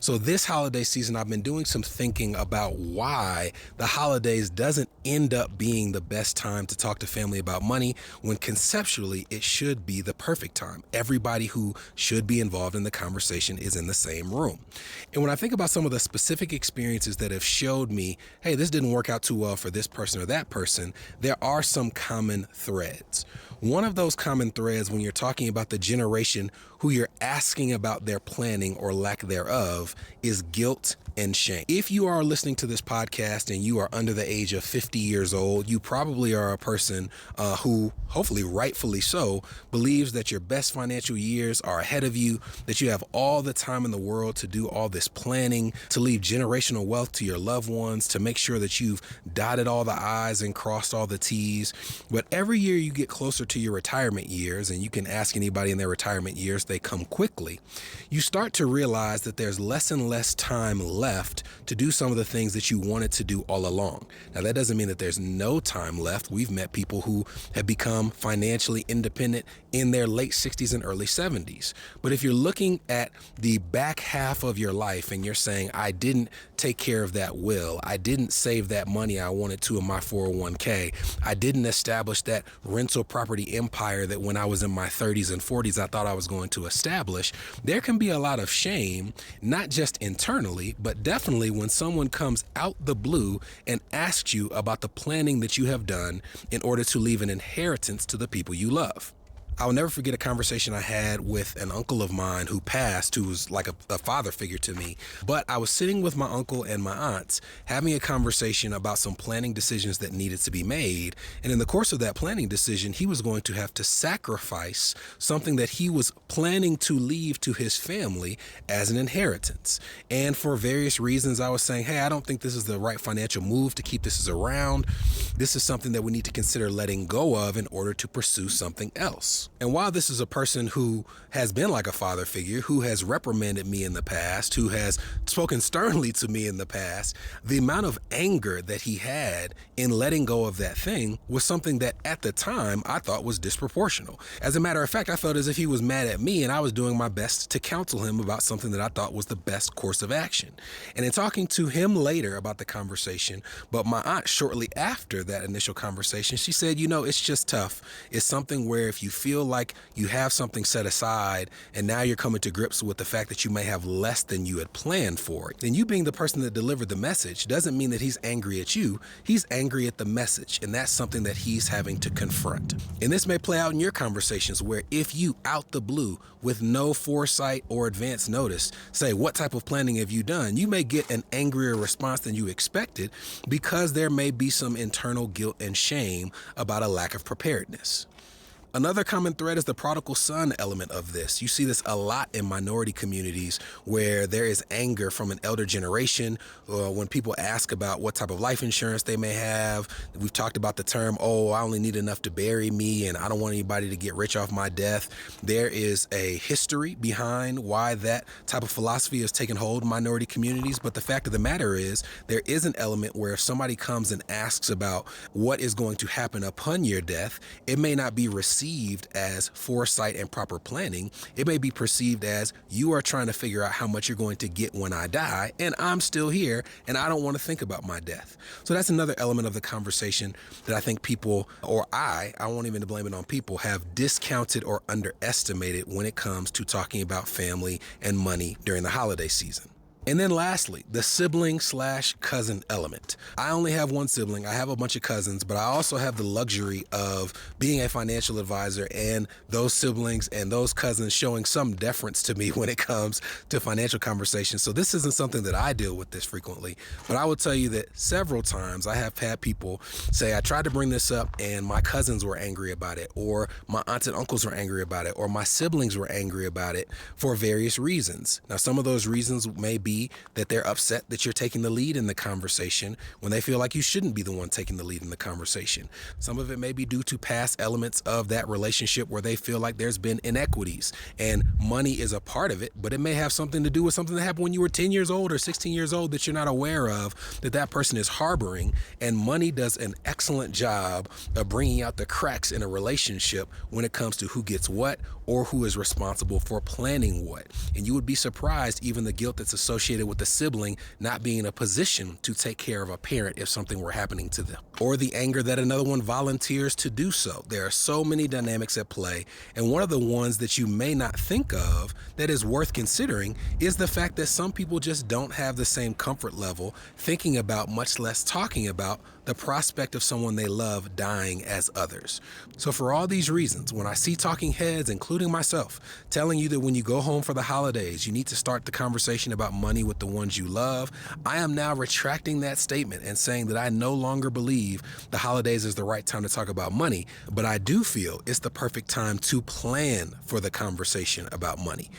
So this holiday season, I've been doing some thinking about why the holidays doesn't end up being the best time to talk to family about money when conceptually it should be the perfect time. Everybody who should be involved in the conversation is in the same room. And when I think about some of the specific experiences that have showed me, hey, this didn't work out too well for this person or that person, there are some common threads. One of those common threads when you're talking about the generation who you're asking about their planning or lack thereof is guilt and shame. If you are listening to this podcast and you are under the age of 50 years old, you probably are a person who, hopefully rightfully so, believes that your best financial years are ahead of you, that you have all the time in the world to do all this planning, to leave generational wealth to your loved ones, to make sure that you've dotted all the I's and crossed all the T's. But every year you get closer to your retirement years, and you can ask anybody in their retirement years, they come quickly, you start to realize that there's less and less time left to do some of the things that you wanted to do all along. Now, that doesn't mean that there's no time left. We've met people who have become financially independent in their late 60s and early 70s. But if you're looking at the back half of your life and you're saying, I didn't take care of that will, I didn't save that money I wanted to in my 401k, I didn't establish that rental property empire that when I was in my 30s and 40s I thought I was going to establish, there can be a lot of shame, not just internally, but definitely when someone comes out the blue and asks you about the planning that you have done in order to leave an inheritance to the people you love. I'll never forget a conversation I had with an uncle of mine who passed, who was like a father figure to me. But I was sitting with my uncle and my aunts having a conversation about some planning decisions that needed to be made. And in the course of that planning decision, he was going to have to sacrifice something that he was planning to leave to his family as an inheritance. And for various reasons, I was saying, hey, I don't think this is the right financial move to keep this around. This is something that we need to consider letting go of in order to pursue something else. And while this is a person who has been like a father figure, who has reprimanded me in the past, who has spoken sternly to me in the past, the amount of anger that he had in letting go of that thing was something that at the time I thought was disproportional. As a matter of fact, I felt as if he was mad at me and I was doing my best to counsel him about something that I thought was the best course of action. And in talking to him later about the conversation, but my aunt shortly after that initial conversation, she said, it's just tough. It's something where if you feel like you have something set aside and now you're coming to grips with the fact that you may have less than you had planned for, then you being the person that delivered the message doesn't mean that he's angry at you. He's angry at the message, and that's something that he's having to confront. And this may play out in your conversations where if you out the blue with no foresight or advance notice say, what type of planning have you done? You may get an angrier response than you expected because there may be some internal guilt and shame about a lack of preparedness. Another common thread is the prodigal son element of this. You see this a lot in minority communities where there is anger from an elder generation when people ask about what type of life insurance they may have. We've talked about the term, I only need enough to bury me and I don't want anybody to get rich off my death. There is a history behind why that type of philosophy has taken hold in minority communities. But the fact of the matter is there is an element where if somebody comes and asks about what is going to happen upon your death, it may not be received as foresight and proper planning. It may be perceived as you are trying to figure out how much you're going to get when I die, and I'm still here, and I don't want to think about my death. So that's another element of the conversation that I think people, or I won't even blame it on people, have discounted or underestimated when it comes to talking about family and money during the holiday season. And then lastly, the sibling/cousin element. I only have one sibling. I have a bunch of cousins, but I also have the luxury of being a financial advisor and those siblings and those cousins showing some deference to me when it comes to financial conversations. So this isn't something that I deal with this frequently, but I will tell you that several times I have had people say, I tried to bring this up and my cousins were angry about it, or my aunts and uncles were angry about it, or my siblings were angry about it for various reasons. Now, some of those reasons may be that they're upset that you're taking the lead in the conversation when they feel like you shouldn't be the one taking the lead in the conversation. Some of it may be due to past elements of that relationship where they feel like there's been inequities and money is a part of it, but it may have something to do with something that happened when you were 10 years old or 16 years old that you're not aware of, that person is harboring. And money does an excellent job of bringing out the cracks in a relationship when it comes to who gets what or who is responsible for planning what. And you would be surprised even the guilt that's associated associated with a sibling not being in a position to take care of a parent if something were happening to them, or the anger that another one volunteers to do so. There are so many dynamics at play, and one of the ones that you may not think of that is worth considering is the fact that some people just don't have the same comfort level thinking about, much less talking about, the prospect of someone they love dying as others. So for all these reasons, when I see talking heads, including myself, telling you that when you go home for the holidays, you need to start the conversation about money with the ones you love, I am now retracting that statement and saying that I no longer believe the holidays is the right time to talk about money, but I do feel it's the perfect time to plan for the conversation about money.